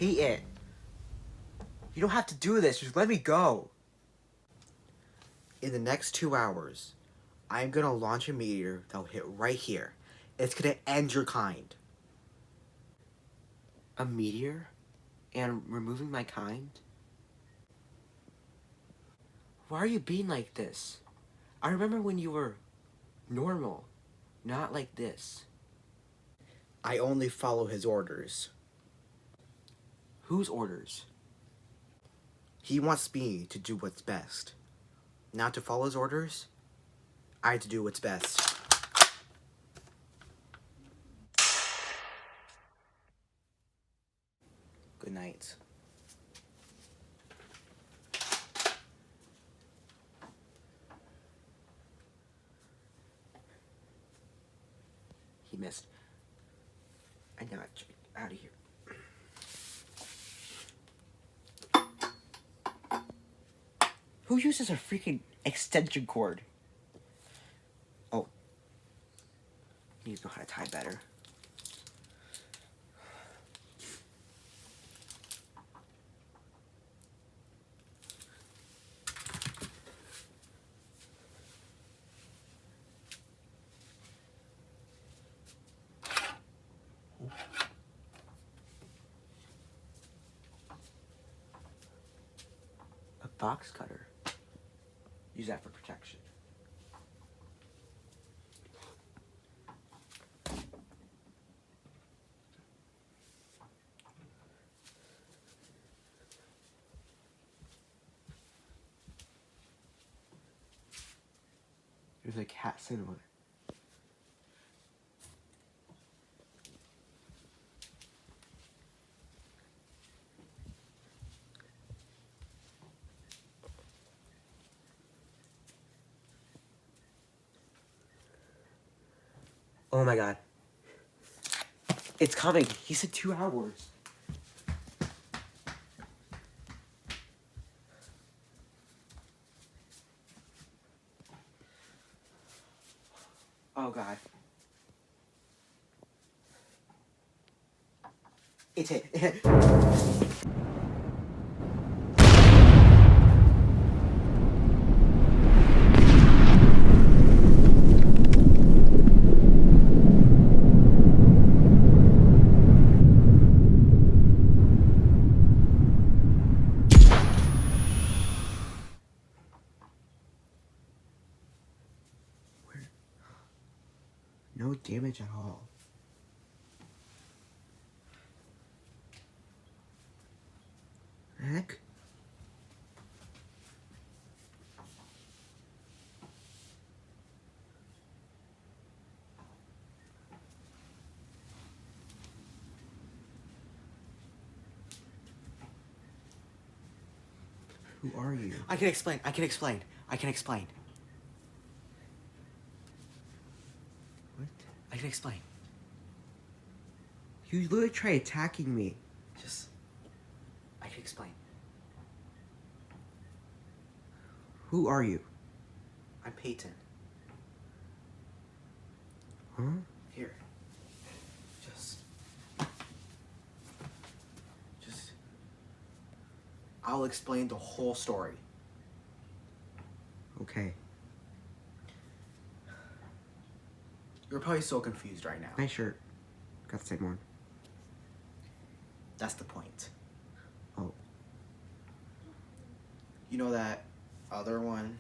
Peyton, you don't have to do this. Just let me go. In the next 2 hours, I'm gonna launch a meteor that'll hit right here. It's gonna end your kind. A meteor? And removing my kind? Why are you being like this? I remember when you were normal, not like this. I only follow his orders. Whose orders? He wants me to do what's best. Not to follow his orders, I have to do what's best. Good night. He missed. I gotta check out of here. Who uses a freaking extension cord? Oh. He needs to know how to tie better. A box cutter. Use that for protection. There's a cat sitting on it. Oh my god. It's coming. He said 2 hours. Oh god. It's hit. No damage at all. Heck? Who are you? I can explain. What? I can explain. You literally tried attacking me. I can explain. Who are you? I'm Peyton. Huh? Here. I'll explain the whole story. Okay. You're probably so confused right now. Nice shirt. Got the same one. That's the point. Oh. You know that other one?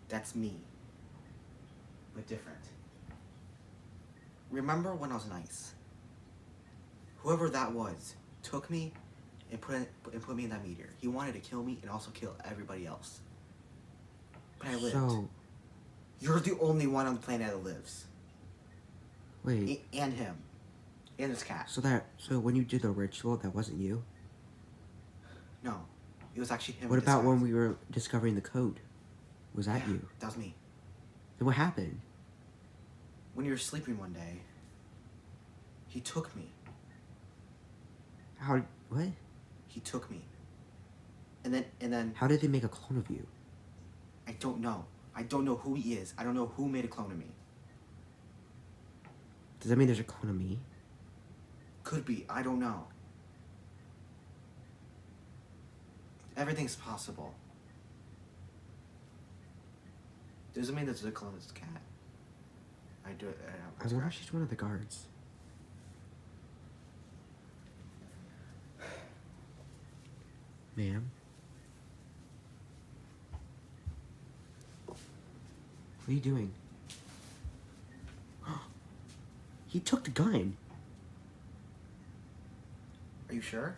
That's me. But different. Remember when I was nice? Whoever that was took me and put me in that meteor. He wanted to kill me and also kill everybody else. But I lived. So... You're the only one on the planet that lives. Wait. And him. And his cat. So when you did the ritual, that wasn't you? No. It was actually him. What about when we were discovering the code? Was that you? That was me. Then what happened? When you were sleeping one day, he took me. What? He took me. And then... How did they make a clone of you? I don't know. I don't know who he is. I don't know who made a clone of me. Does that mean there's a clone of me? Could be. I don't know. Everything's possible. Doesn't mean there's a closed cat. I do it. I wonder if she's one of the guards. Ma'am? What are you doing? He took the gun. Are you sure?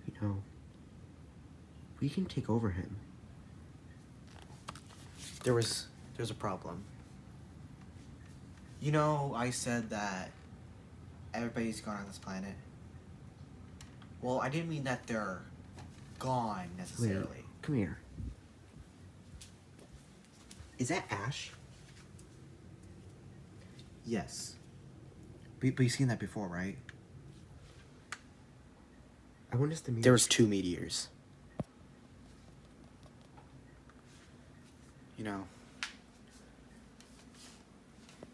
You know, we can take over him. There's a problem. You know, I said that everybody's gone on this planet. Well, I didn't mean that they're gone necessarily. Wait, come here. Is that Ash? Yes. But you've seen that before, right? I wonder if the meteor... There was 2 meteors. You know.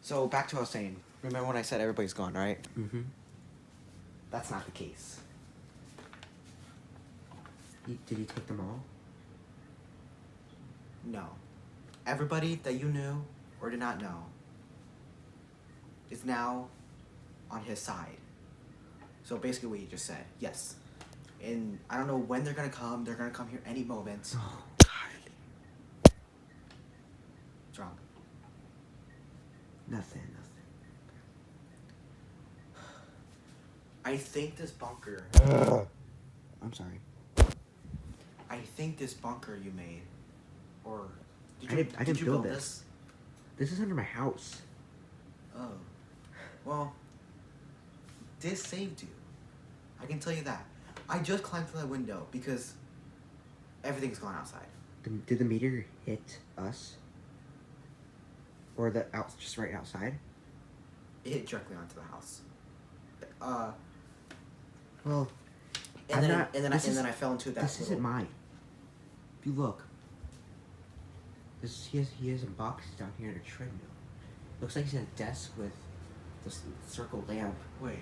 So, back to what I was saying. Remember when I said everybody's gone, right? Mm-hmm. That's not the case. Did he take them all? No. Everybody that you knew or did not know is now on his side. So basically what you just said, yes. And I don't know when they're gonna come. They're gonna come here any moment. Oh, God. What's wrong? Nothing. I think this bunker... I'm sorry. I think this bunker you made, or... I didn't build this. This is under my house. Oh. Well, this saved you. I can tell you that. I just climbed through that window because everything's gone outside. Did the meteor hit us? Or just right outside? It hit directly onto the house. Well, and then I fell into that. This isn't mine. If you look, he has some boxes down here in a treadmill. Looks like he's at a desk with this circle lamp. Wait.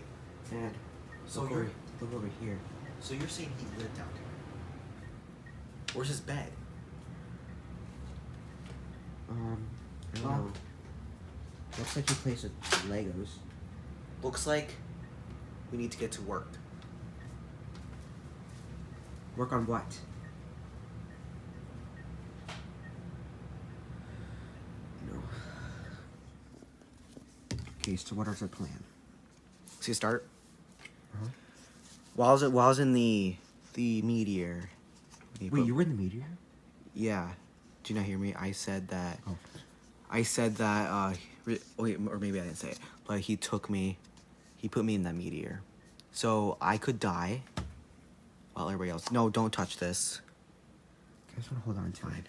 And So look over here. So you're saying he lived down here? Where's his bed? I don't know. Looks like he plays with Legos. Looks like we need to get to work. Work on what? No. Okay, so what is our plan? See, start. Uh-huh. While I was in the meteor. Wait, you were in the meteor? Yeah. Do you not hear me? I said that. Oh. I said that. Wait, or maybe I didn't say it. But he took me. He put me in that meteor, so I could die. While everybody else. No, don't touch this. I just want to hold on to it.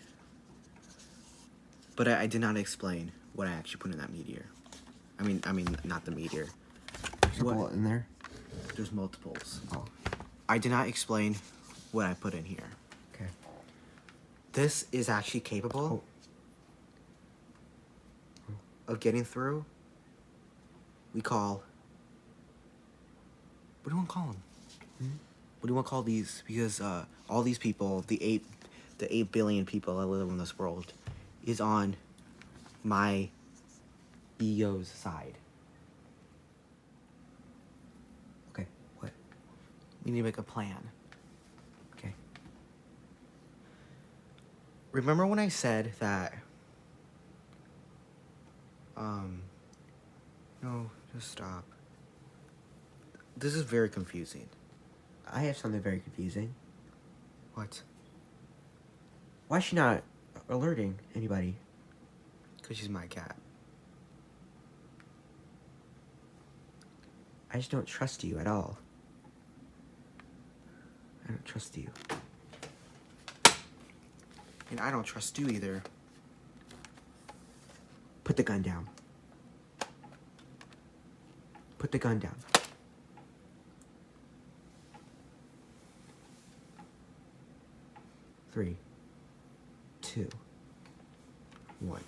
But I did not explain what I actually put in that meteor. I mean, not the meteor. There's a bullet in there? There's multiples. Oh. I did not explain what I put in here. Okay. This is actually capable of getting through. We call... What do you want to call them? Hmm? What do you want to call these? Because all these people, the 8 billion people that live in this world, is on my EO's side. Okay, what? We need to make a plan. Okay. Remember when I said that... No, just stop. This is very confusing. I have something very confusing. What? Why is she not alerting anybody? Because she's my cat. I just don't trust you at all. I don't trust you. And I don't trust you either. Put the gun down. Put the gun down. 3, 2, 1.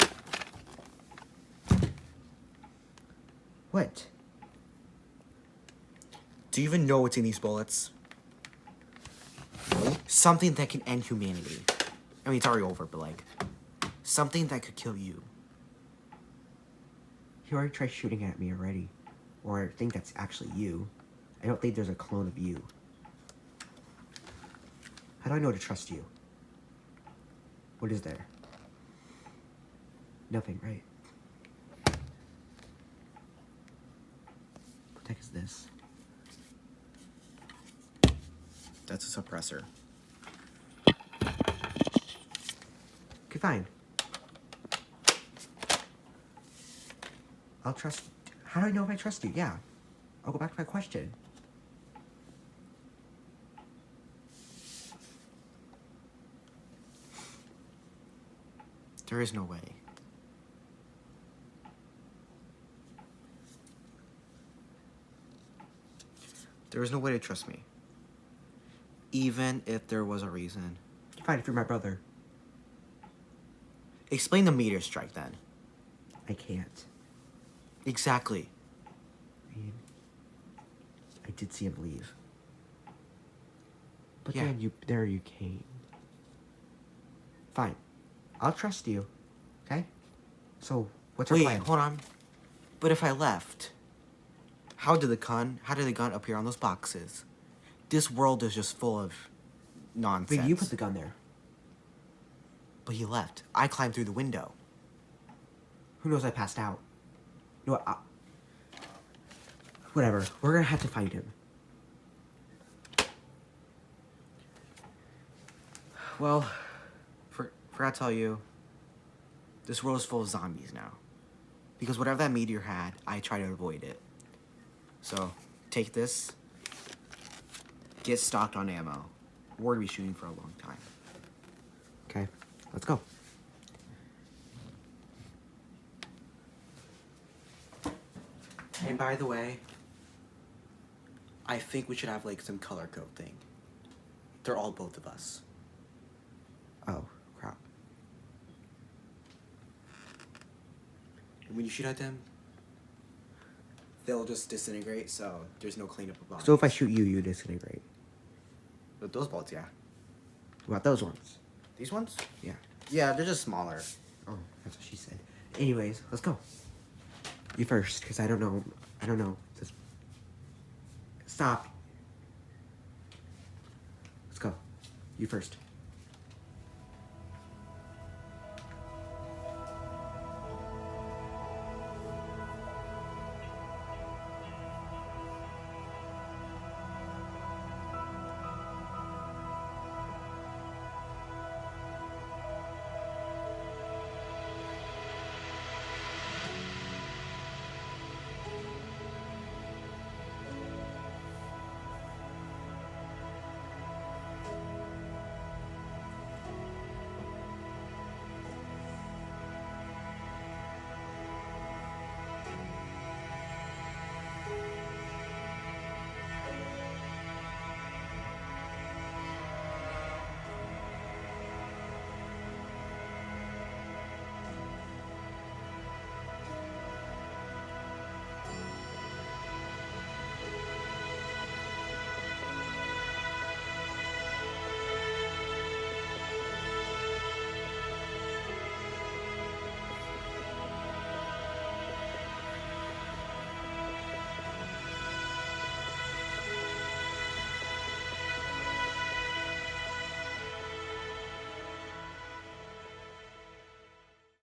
What? Do you even know what's in these bullets? Something that can end humanity. I mean, it's already over, but like, something that could kill you. You already tried shooting at me already. Or I think that's actually you. I don't think there's a clone of you. How do I know to trust you? What is there? Nothing, right? What the heck is this? That's a suppressor. Okay, fine. I'll trust... How do I know if I trust you? Yeah. I'll go back to my question. There is no way. There is no way to trust me. Even if there was a reason. Fine, if you're my brother. Explain the meteor strike then. I can't. Exactly. I mean, I did see him leave. But Yeah. then you came. Fine. I'll trust you. Okay? So, what's our Wait, plan? hold on. But if I left, how did the gun appear on those boxes? This world is just full of nonsense. But you put the gun there. But he left. I climbed through the window. Who knows I passed out? You know what? Whatever. We're gonna have to find him. Well, forgot to tell you, this world is full of zombies now. Because whatever that meteor had, I try to avoid it. So, take this, get stocked on ammo. We're gonna be shooting for a long time. Okay, let's go. And by the way, I think we should have like some color code thing. They're all both of us. Oh, crap. And when you shoot at them, they'll just disintegrate, so there's no cleanup of bodies. So if I shoot you, you disintegrate. With those bullets, yeah. What about those ones? These ones? Yeah. Yeah, they're just smaller. Oh, that's what she said. Anyways, let's go. You first, because I don't know. Just stop. Let's go. You first.